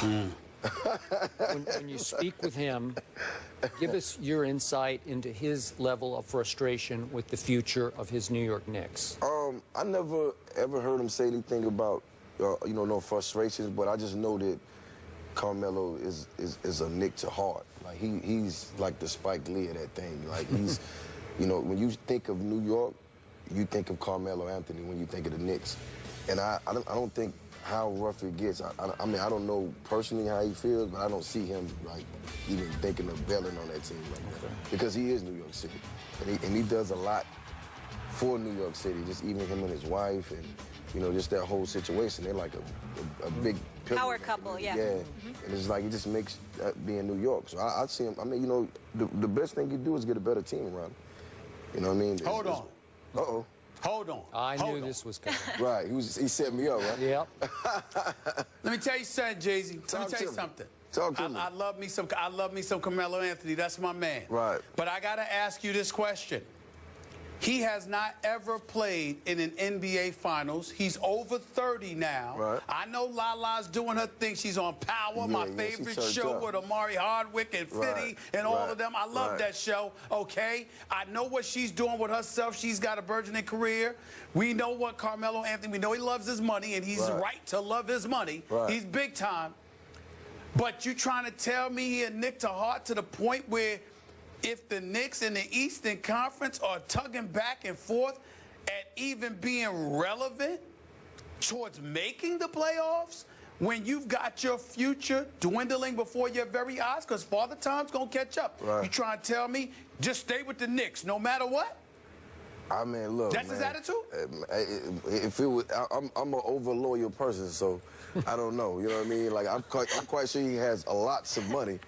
When you speak with him, give us your insight into his level of frustration with the future of his New York Knicks. I never ever heard him say anything about, no frustrations, but I just know that Carmelo is a Knick to heart. Like he's like the Spike Lee of that thing. Like he's, when you think of New York, you think of Carmelo Anthony when you think of the Knicks, and I don't think how rough it gets. I mean, I don't know personally how he feels, but I don't see him like even thinking of bailing on that team like that, because he is New York City, and he does a lot for New York City. Just even him and his wife, and just that whole situation. They're like a big power couple, yeah. Yeah, and it's like it just makes being New York. So I see him. I mean, the best thing you do is get a better team around him. You know what I mean? Hold on. Uh-oh. Hold on. I knew this was coming. Right. He set me up, right? Yep. Let me tell you something, Jeezy. Let me tell you something. Talk to me. I love me some Carmelo Anthony. That's my man. Right. But I gotta ask you this question. He has not ever played in an NBA Finals. He's over 30 now. Right. I know Lala's doing her thing. She's on Power, my favorite show with Amari Hardwick and Fitty and all of them. I love that show, okay? I know what she's doing with herself. She's got a burgeoning career. We know what Carmelo Anthony, we know he loves his money, and he's right to love his money. He's big time. But you trying to tell me he a Knick to heart to the point where if the Knicks in the Eastern Conference are tugging back and forth at even being relevant towards making the playoffs, when you've got your future dwindling before your very eyes, because Father Time's going to catch up. You trying to tell me just stay with the Knicks no matter what? I mean, look, that's his attitude? If it was, I'm an over-loyal person, so I don't know. You know what I mean? Like, I'm quite sure he has lots of money,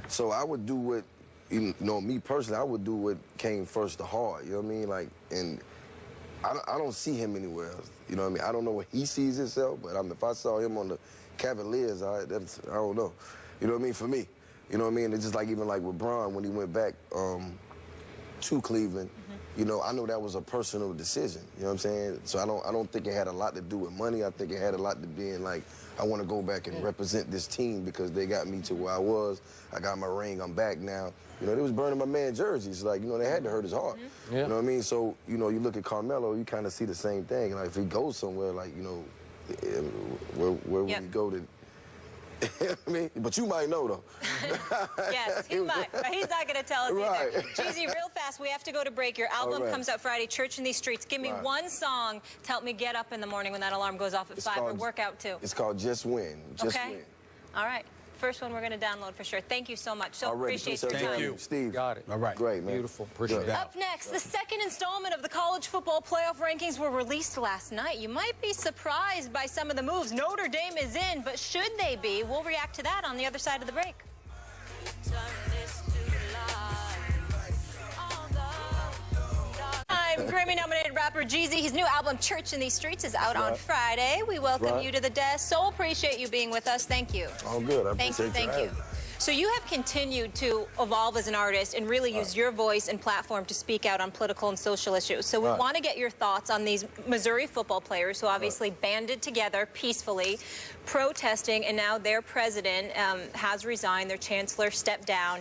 so I would do what, me personally, I would do what came first to heart, you know what I mean? Like, and I don't see him anywhere else, you know what I mean? I don't know where he sees himself, but if I saw him on the Cavaliers, I don't know. You know what I mean? For me, you know what I mean? It's just like even like with Bron when he went back to Cleveland, I know that was a personal decision, you know what I'm saying? So I don't think it had a lot to do with money. I think it had a lot to being like, I want to go back and represent this team because they got me to where I was. I got my ring, I'm back now. They was burning my man jerseys. Like, they had to hurt his heart. You know what I mean? So, you look at Carmelo, you kind of see the same thing. Like, if he goes somewhere, like, where would he go to? I mean, but you might know, though. Yes, he might, but he's not going to tell us either. Jeezy, real fast, we have to go to break. Your album comes out Friday, Church in These Streets. Give me one song to help me get up in the morning when that alarm goes off at 5 or work out too. It's called Just Win. Just Win. All right. First one we're going to download for sure. Thank you so much. So appreciate your time. Thank you. Steve. Got it. All right. Great, man. Beautiful. Appreciate it. Up next, the second installment of the college football playoff rankings were released last night. You might be surprised by some of the moves. Notre Dame is in, but should they be? We'll react to that on the other side of the break. Grammy-nominated rapper Jeezy, his new album Church in These Streets is out on Friday. We welcome you to the desk. So appreciate you being with us. Thank you. All good. I appreciate you. Thank you. So you have continued to evolve as an artist and really use your voice and platform to speak out on political and social issues. So we want to get your thoughts on these Missouri football players who obviously banded together peacefully, protesting, and now their president has resigned, their chancellor stepped down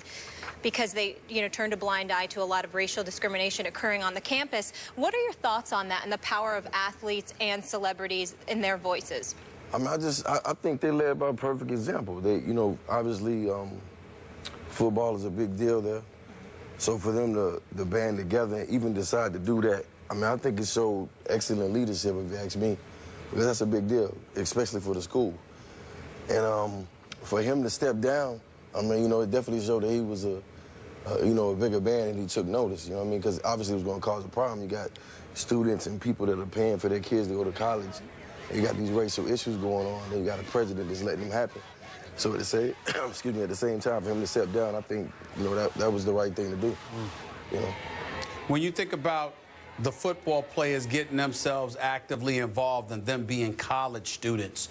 because they, turned a blind eye to a lot of racial discrimination occurring on the campus. What are your thoughts on that and the power of athletes and celebrities in their voices? I mean, I think they led by a perfect example. They, obviously, football is a big deal there. So for them to band together and even decide to do that, I mean, I think it showed excellent leadership, if you ask me, because that's a big deal, especially for the school. And for him to step down, I mean, it definitely showed that he was a bigger band and he took notice, you know what I mean? Because obviously it was going to cause a problem. You got students and people that are paying for their kids to go to college. You got these racial issues going on, and you got a president that's letting them happen. So at the same, at the same time, for him to step down, I think, that was the right thing to do. When you think about the football players getting themselves actively involved and them being college students,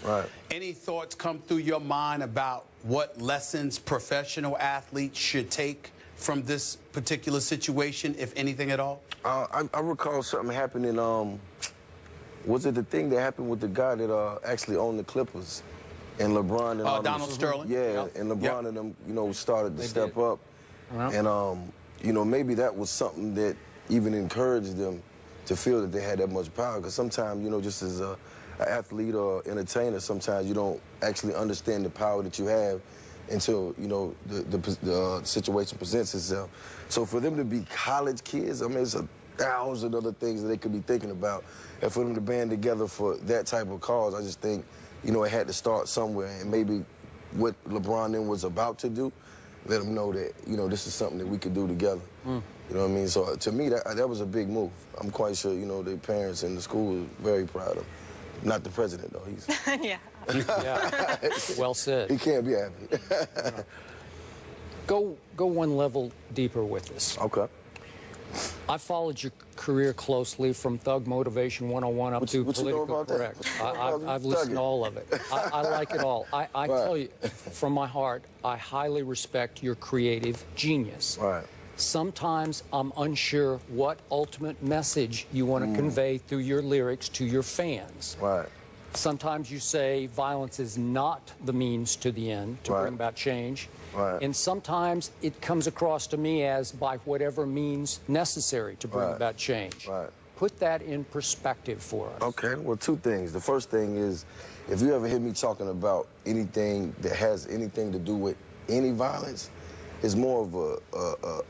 any thoughts come through your mind about what lessons professional athletes should take from this particular situation, if anything at all? I recall something happening. Was it the thing that happened with the guy that actually owned the Clippers? And LeBron and all Donald them, Sterling. Yeah, and LeBron and them, you know, started to step up. And, you know, maybe that was something that even encouraged them to feel that they had that much power. Because sometimes, you know, just as an athlete or entertainer, sometimes you don't actually understand the power that you have until, you know, the situation presents itself. So for them to be college kids, I mean, it's 1,000 other things that they could be thinking about. And for them to band together for that type of cause, I just think, you know, it had to start somewhere. And maybe what LeBron then was about to do, let them know that, you know, this is something that we could do together. You know what I mean? So to me, that was a big move. I'm quite sure, you know, the parents and the school was very proud of him. Not the president, though. He's Yeah. Yeah. Well said. he can't be happy. Go one level deeper with this. Okay. I followed your career closely from Thug Motivation 101 up to what you know Political about that? Correct. What you know about I've listened thugging? to all of it. I like it all. I tell you, from my heart, I highly respect your creative genius. Right. Sometimes I'm unsure what ultimate message you want to convey through your lyrics to your fans. Right. Sometimes you say violence is not the means to the end to bring about change. Right. And sometimes it comes across to me as by whatever means necessary to bring about change. Right. Put that in perspective for us. Okay, well, two things. The first thing is, if you ever hear me talking about anything that has anything to do with any violence, it's more of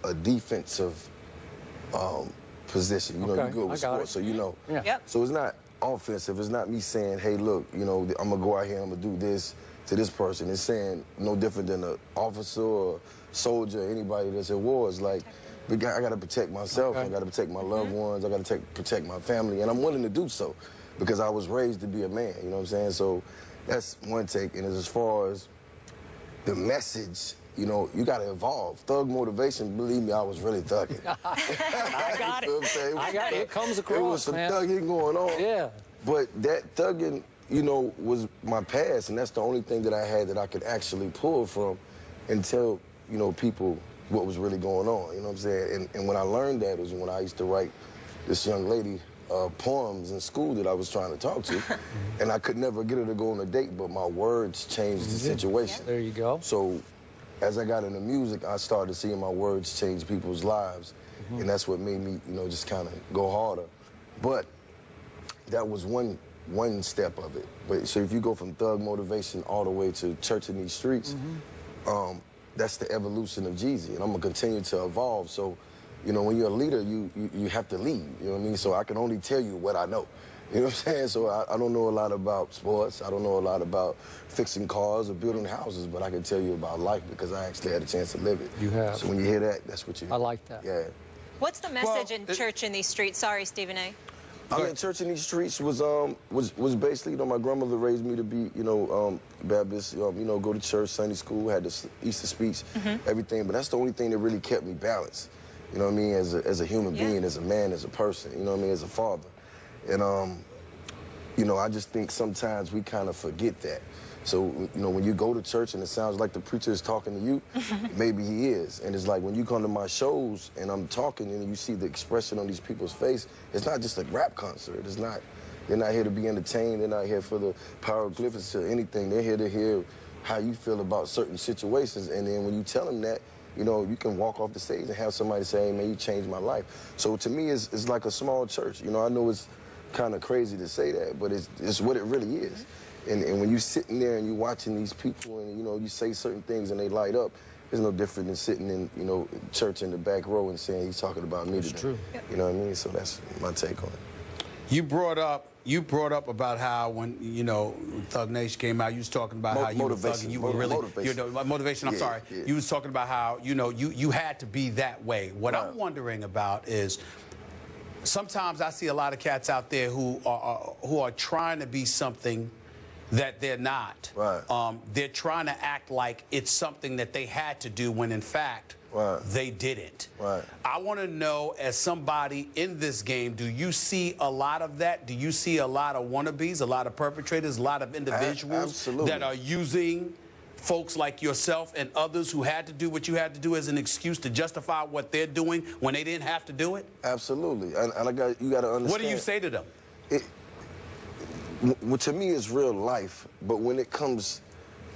a defensive position. You know, you're good with sports, so you know. Yeah. Yep. So it's not offensive. It's not me saying, hey, look, you know, I'm going to go out here, I'm going to do this to this person. It's saying no different than an officer or soldier, anybody that's at war. It's like, I got to protect myself. I got to protect my loved ones. I got to protect my family. And I'm willing to do so because I was raised to be a man. You know what I'm saying? So that's one take. And as far as the message, you know, you got to evolve. Thug motivation, believe me, I was really thugging. I got You know what I'm saying? I got it. It comes across, There was some man. thugging going on. Yeah. But that thugging, you know, was my past, and that's the only thing that I had that I could actually pull from and tell, you know, people what was really going on, you know what I'm saying? And when I learned that was when I used to write this young lady poems in school that I was trying to talk to, and I could never get her to go on a date, but my words changed the situation. There you go. So as I got into music, I started seeing my words change people's lives, and that's what made me, you know, just kind of go harder. But that was one step of it. But so if you go from thug motivation all the way to church in these streets, that's the evolution of Jeezy, and I'm gonna continue to evolve. So, you know, when you're a leader, you have to lead. You know what I mean? So I can only tell you what I know. You know what I'm saying? So I don't know a lot about sports. I don't know a lot about fixing cars or building houses, but I can tell you about life because I actually had a chance to live it. You have. So when you hear that, that's what you. I like that. Yeah. What's the message in church in these streets? Sorry, Stephen A. I mean, church in these streets was basically, you know, my grandmother raised me to be, you know, Baptist, you know, go to church, Sunday school, had the Easter speech, everything. But that's the only thing that really kept me balanced. You know what I mean? As a human being, as a man, as a person. You know what I mean? As a father. And you know, I just think sometimes we kind of forget that. So, you know, when you go to church and it sounds like the preacher is talking to you, maybe he is. And it's like when you come to my shows and I'm talking and you see the expression on these people's face, it's not just a rap concert. It's not, they're not here to be entertained. They're not here for the hieroglyphics or anything. They're here to hear how you feel about certain situations. And then when you tell them that, you know, you can walk off the stage and have somebody say, hey, man, you changed my life. So to me, it's like a small church. You know, I know it's kind of crazy to say that, but it's what it really is. And when you're sitting there and you're watching these people and, you know, you say certain things and they light up, it's no different than sitting in, you know, church in the back row and saying he's talking about me today. That's true. You know what I mean? So that's my take on it. You brought up about how when, you know, Thug Nation came out, you was talking about how you were thugging, you were really motivation. I'm sorry. Yeah. You was talking about how, you know, you had to be that way. What I'm wondering about is sometimes I see a lot of cats out there who are trying to be something that they're not. Right. They're trying to act like it's something that they had to do when in fact they didn't. Right. I want to know, as somebody in this game, do you see a lot of that? Do you see a lot of wannabes, a lot of perpetrators, a lot of individuals that are using folks like yourself and others who had to do what you had to do as an excuse to justify what they're doing when they didn't have to do it? Absolutely. And you got to understand. What do you say to them? Well, to me, it's real life, but when it comes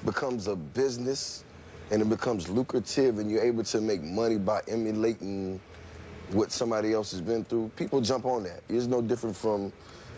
becomes a business and it becomes lucrative and you're able to make money by emulating what somebody else has been through, people jump on that. It's no different from,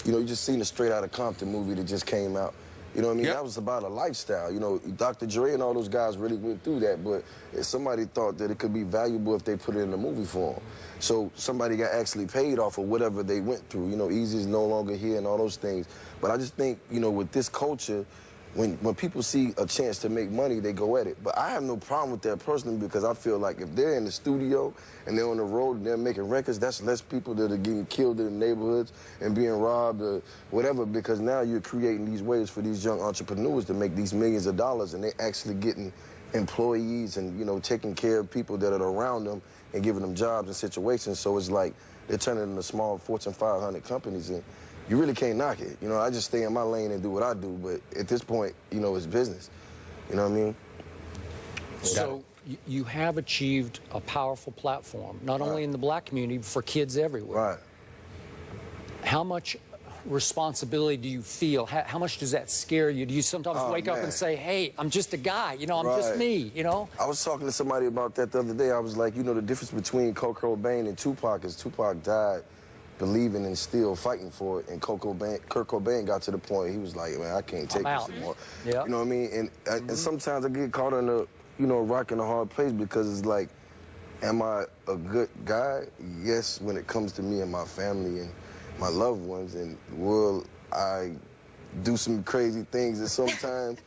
you know, you just seen a Straight Outta Compton movie that just came out. You know what I mean? Yep. That was about a lifestyle. You know, Dr. Dre and all those guys really went through that, but somebody thought that it could be valuable if they put it in a movie form. So somebody got actually paid off of whatever they went through. You know, Eazy's no longer here and all those things. But I just think, you know, with this culture, when people see a chance to make money, they go at it. But I have no problem with that personally because I feel like if they're in the studio and they're on the road and they're making records, that's less people that are getting killed in the neighborhoods and being robbed or whatever, because now you're creating these ways for these young entrepreneurs to make these millions of dollars and they're actually getting employees and, you know, taking care of people that are around them and giving them jobs and situations. So it's like they're turning into small Fortune 500 companies and you really can't knock it. You know, I just stay in my lane and do what I do, but at this point, you know, it's business. You know what I mean? So you have achieved a powerful platform, not only in the black community, but for kids everywhere. Right. How much responsibility do you feel? How much does that scare you? Do you sometimes wake up and say, hey, I'm just a guy, you know, I'm just me, you know? I was talking to somebody about that the other day. I was like, you know, the difference between Kurt Cobain and Tupac is Tupac died believing and still fighting for it, and Kurt Cobain got to the point he was like, man, I can't take this anymore. Yep. You know what I mean? And sometimes I get caught in a, you know, rock in a hard place because it's like, am I a good guy? Yes, when it comes to me and my family and my loved ones, and will I do some crazy things and sometimes,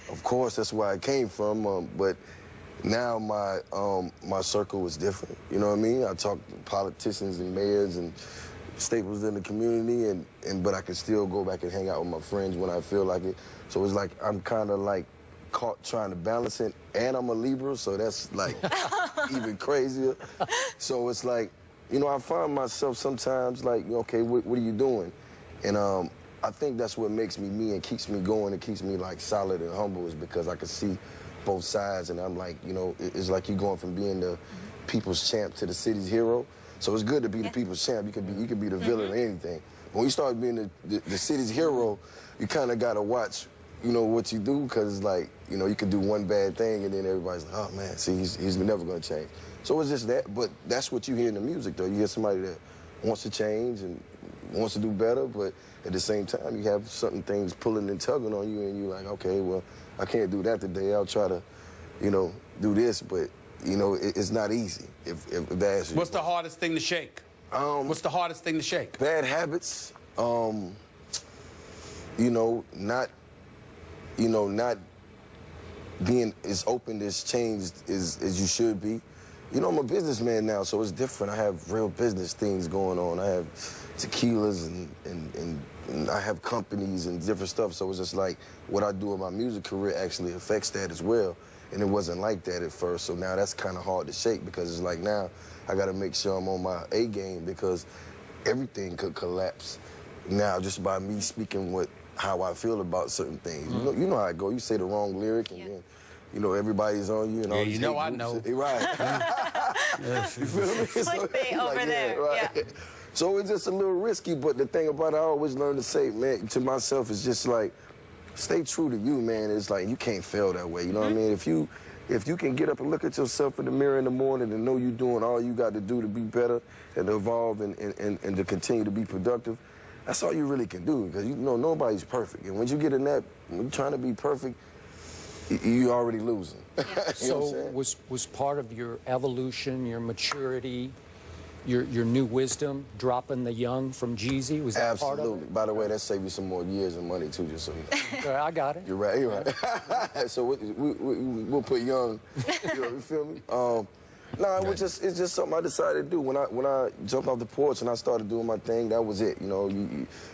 of course, that's where I came from, but now my circle is different. You know what I mean? I talk to politicians and mayors and staples in the community, but I can still go back and hang out with my friends when I feel like it. So it's like I'm kind of like caught trying to balance it, and I'm a Libra, so that's like even crazier. So it's like, you know, I find myself sometimes like, okay, what are you doing? And I think that's what makes me me and keeps me going and keeps me like solid and humble, is because I can see both sides, and I'm like, you know, it's like you going from being the people's champ to the city's hero. So it's good to be the people's champ. You could be the villain or anything. But when you start being the city's hero, you kind of got to watch, you know, what you do, because it's like, you know, you can do one bad thing and then everybody's like, oh man, see, he's never going to change. So it's just that, but that's what you hear in the music though. You hear somebody that wants to change and wants to do better, but at the same time you have certain things pulling and tugging on you and you're like, okay, well, I can't do that today. I'll try to, you know, do this, but you know, it's not easy. If that answers What's the hardest thing to shake? What's the hardest thing to shake? Bad habits. You know, not being as open as changed as you should be. You know, I'm a businessman now, so it's different. I have real business things going on. I have tequilas and I have companies and different stuff. So it's just like what I do in my music career actually affects that as well. And it wasn't like that at first, so now that's kind of hard to shake, because it's like now I got to make sure I'm on my A game, because everything could collapse now just by me speaking how I feel about certain things. You know how it go. You say the wrong lyric and then, you know, everybody's on you and all these you know hate I groups. know. Right. You feel me? Clickbait over there. Right. Yeah. So it's just a little risky, but the thing about it, I always learn to say, man, to myself, is just like, stay true to you, man. It's like you can't fail that way. You know what I mean? If you can get up and look at yourself in the mirror in the morning and know you're doing all you got to do to be better and to evolve and to continue to be productive, that's all you really can do, because you know nobody's perfect. And when you get in that, when you're trying to be perfect, you're already losing. You know what I'm saying? Was part of your evolution, your maturity, your new wisdom, dropping the young from Jeezy? Was that part of it? Absolutely. By the way, that saved you some more years and money too, just so you know. I got it. You're right. You're right. So we'll put young. You feel me? No, it's just something I decided to do. When I jumped off the porch and I started doing my thing, that was it. You know,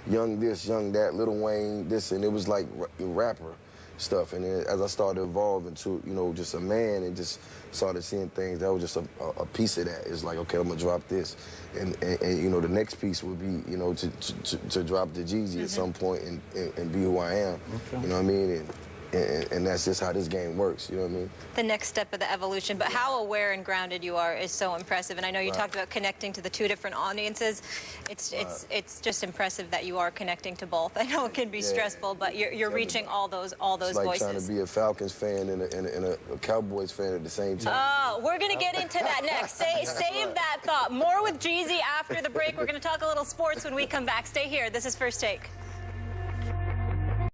young this, young that, Lil Wayne, this, and it was like rapper stuff. And then as I started evolving to, you know, just a man and just started seeing things, that was just a piece of that. It's like, okay, I'm gonna drop this, and you know, the next piece would be, you know, to drop the Jeezy at some point and be who I am. Okay. You know what I mean? and that's just how this game works. You know what I mean? The next step of the evolution. But how aware and grounded you are is so impressive. And I know you talked about connecting to the two different audiences. It's just impressive that you are connecting to both. I know it can be stressful, but you're reaching all those it's like voices. trying to be a Falcons fan and a Cowboys fan at the same time. Oh, we're going to get into that next. Save that thought. More with Jeezy after the break. We're going to talk a little sports when we come back. Stay here. This is First Take.